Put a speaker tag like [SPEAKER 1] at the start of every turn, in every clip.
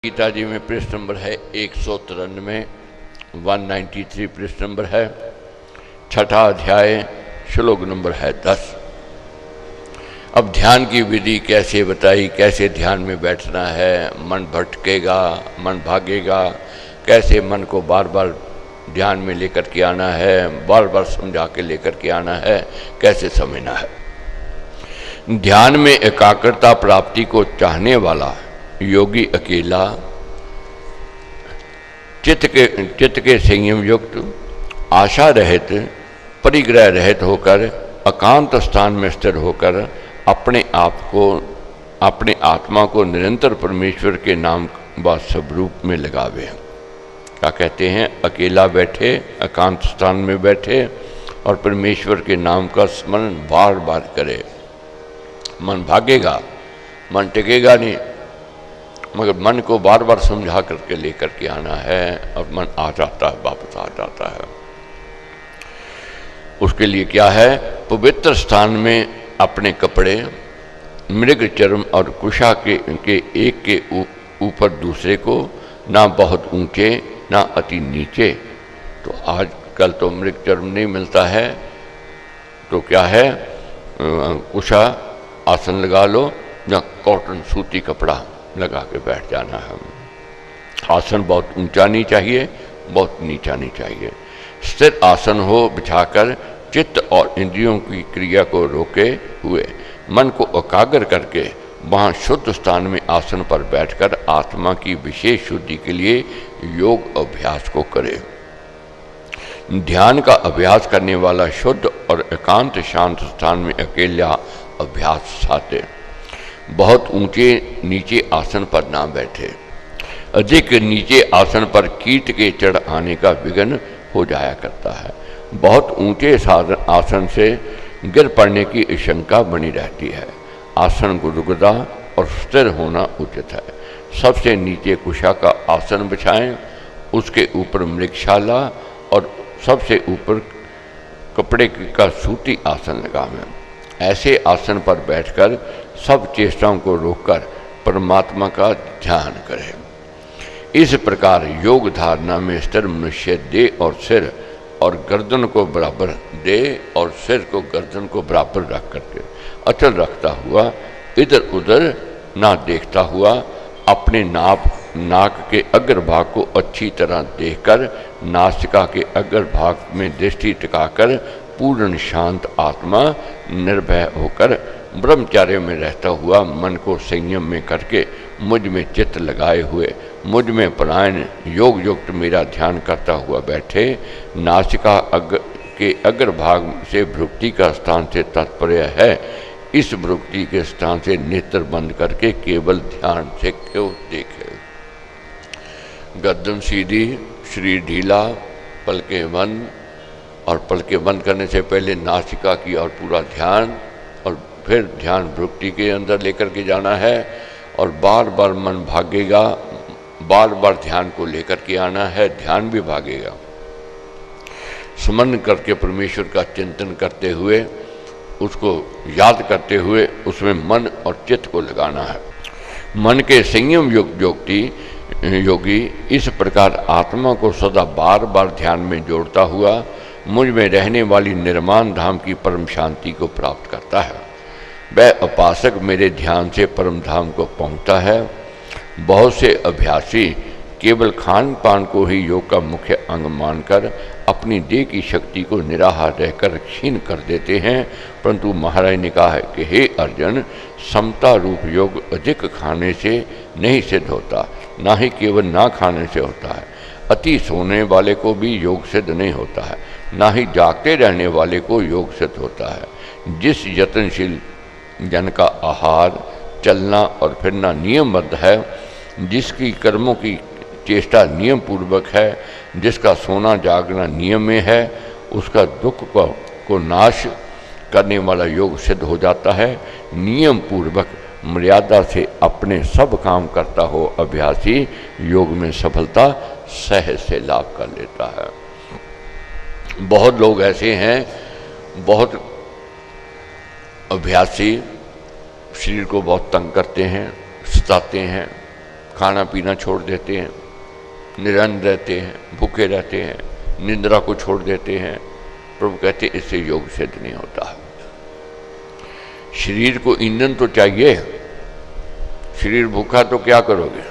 [SPEAKER 1] गीता जी में पृष्ठ नंबर है 193, 193 पृष्ठ नंबर है, छठा अध्याय, श्लोक नंबर है 10। अब ध्यान की विधि कैसे बताई, कैसे ध्यान में बैठना है, मन भटकेगा, मन भागेगा, कैसे मन को बार बार ध्यान में लेकर के आना है, बार बार समझा के लेकर के आना है, कैसे समझना है। ध्यान में एकाग्रता प्राप्ति को चाहने वाला योगी अकेला चित्त के संयम युक्त, आशा रहित, परिग्रह रहित होकर एकांत स्थान में स्थिर होकर अपने आप को, अपने आत्मा को निरंतर परमेश्वर के नाम व स्वरूप में लगावे। क्या कहते हैं? अकेला बैठे, एकांत स्थान में बैठे और परमेश्वर के नाम का स्मरण बार बार करे। मन भागेगा, मन टिकेगा नहीं, मगर मन को बार बार समझा करके लेकर के आना है और मन आ जाता है, वापस आ जाता है। उसके लिए क्या है? पवित्र स्थान में अपने कपड़े मृग चर्म और कुशा के एक के ऊपर दूसरे को, ना बहुत ऊंचे ना अति नीचे। तो आजकल तो मृग चर्म नहीं मिलता है, तो क्या है, कुशा आसन लगा लो या कॉटन सूती कपड़ा लगा के बैठ जाना है। आसन बहुत ऊंचा नहीं चाहिए, बहुत नीचा नहीं चाहिए। स्थिर आसन हो बिछाकर चित्त और इंद्रियों की क्रिया को रोके हुए मन को एकाग्र करके वहाँ शुद्ध स्थान में आसन पर बैठकर आत्मा की विशेष शुद्धि के लिए योग अभ्यास को करे। ध्यान का अभ्यास करने वाला शुद्ध और एकांत शांत स्थान में अकेला अभ्यास साधे। बहुत ऊंचे नीचे आसन पर ना बैठे। अधिक नीचे आसन पर कीट के चढ़ आने का विघ्न हो जाया करता है। बहुत ऊंचे आसन से गिर पड़ने की आशंका बनी रहती है। आसन को रुकदा और स्थिर होना उचित है। सबसे नीचे कुशा का आसन बिछाएं, उसके ऊपर मृगशाला और सबसे ऊपर कपड़े का सूती आसन लगावें। ऐसे आसन पर बैठकर सब चेष्टाओं को रोककर परमात्मा का ध्यान करें। इस प्रकार योग धारणा में स्थिर मनुष्य देह और सिर और गर्दन को बराबर, देह और सिर को गर्दन को बराबर रख करके अचल रखता हुआ, इधर उधर ना देखता हुआ, अपने नाक के अग्रभाग को अच्छी तरह देखकर नासिका के अग्रभाग में दृष्टि टिकाकर पूर्ण शांत आत्मा निर्भय होकर ब्रह्मचर्य में रहता हुआ मन को संयम में करके मुझ में चित्त लगाए हुए मुझ में परायण योग युक्त मेरा ध्यान करता हुआ बैठे। नासिका के अग्रभाग से भ्रुकुटी का स्थान से तात्पर्य है। इस भ्रुकुटी के स्थान से नेत्र बंद करके केवल ध्यान से क्यों देखे। गर्दन सीधी, शरीर ढीला, पलकें बंद, और पलकें बंद करने से पहले नासिका की और पूरा ध्यान, और फिर ध्यान भ्रुकुटी के अंदर लेकर के जाना है। और बार बार मन भागेगा, बार बार ध्यान को लेकर के आना है, ध्यान भी भागेगा। स्मरण करके परमेश्वर का चिंतन करते हुए, उसको याद करते हुए उसमें मन और चित्त को लगाना है। मन के संयम युक्त योगी इस प्रकार आत्मा को सदा बार बार ध्यान में जोड़ता हुआ मुझ में रहने वाली निर्माण धाम की परम शांति को प्राप्त करता है। वह उपासक मेरे ध्यान से परम धाम को पहुंचता है। बहुत से अभ्यासी केवल खान पान को ही योग का मुख्य अंग मानकर अपनी देह की शक्ति को निराहार रहकर क्षीण कर देते हैं, परंतु महाराज ने कहा है कि हे अर्जुन, समता रूप योग अधिक खाने से नहीं सिद्ध होता, ना ही केवल ना खाने से होता है। अति सोने वाले को भी योग सिद्ध नहीं होता है, ना ही जागते रहने वाले को योग सिद्ध होता है। जिस यत्नशील जन का आहार, चलना और फिरना नियमबद्ध है, जिसकी कर्मों की चेष्टा नियम पूर्वक है, जिसका सोना जागना नियम में है, उसका दुख को नाश करने वाला योग सिद्ध हो जाता है। नियम पूर्वक मर्यादा से अपने सब काम करता हो अभ्यासी योग में सफलता सहज से लाभ कर लेता है। बहुत लोग ऐसे हैं, बहुत अभ्यासी शरीर को बहुत तंग करते हैं, सताते हैं, खाना पीना छोड़ देते हैं, निरन्न रहते हैं, भूखे रहते हैं, निद्रा को छोड़ देते हैं, प्रभु कहते इससे योग सिद्ध नहीं होता। शरीर को ईंधन तो चाहिए, शरीर भूखा तो क्या करोगे।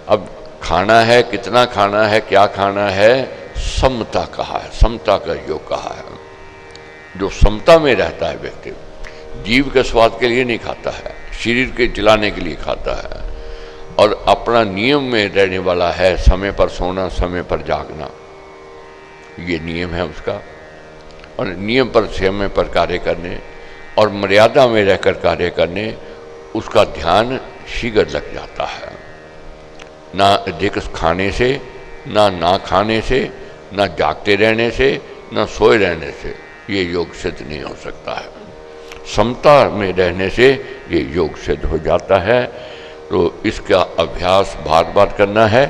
[SPEAKER 1] अब खाना है, कितना खाना है, क्या खाना है, समता कहा है, समता का योग कहा है। जो समता में रहता है व्यक्ति, जीव के स्वाद के लिए नहीं खाता है, शरीर के जिलाने के लिए खाता है, और अपना नियम में रहने वाला है, समय पर सोना, समय पर जागना, ये नियम है उसका। और नियम पर, समय पर कार्य करने और मर्यादा में रहकर कार्य करने, उसका ध्यान शीघ्र लग जाता है। ना अधिक खाने से, ना खाने से, ना जागते रहने से, ना सोए रहने से ये योग सिद्ध नहीं हो सकता है। समता में रहने से ये योग सिद्ध हो जाता है। तो इसका अभ्यास बार बार करना है।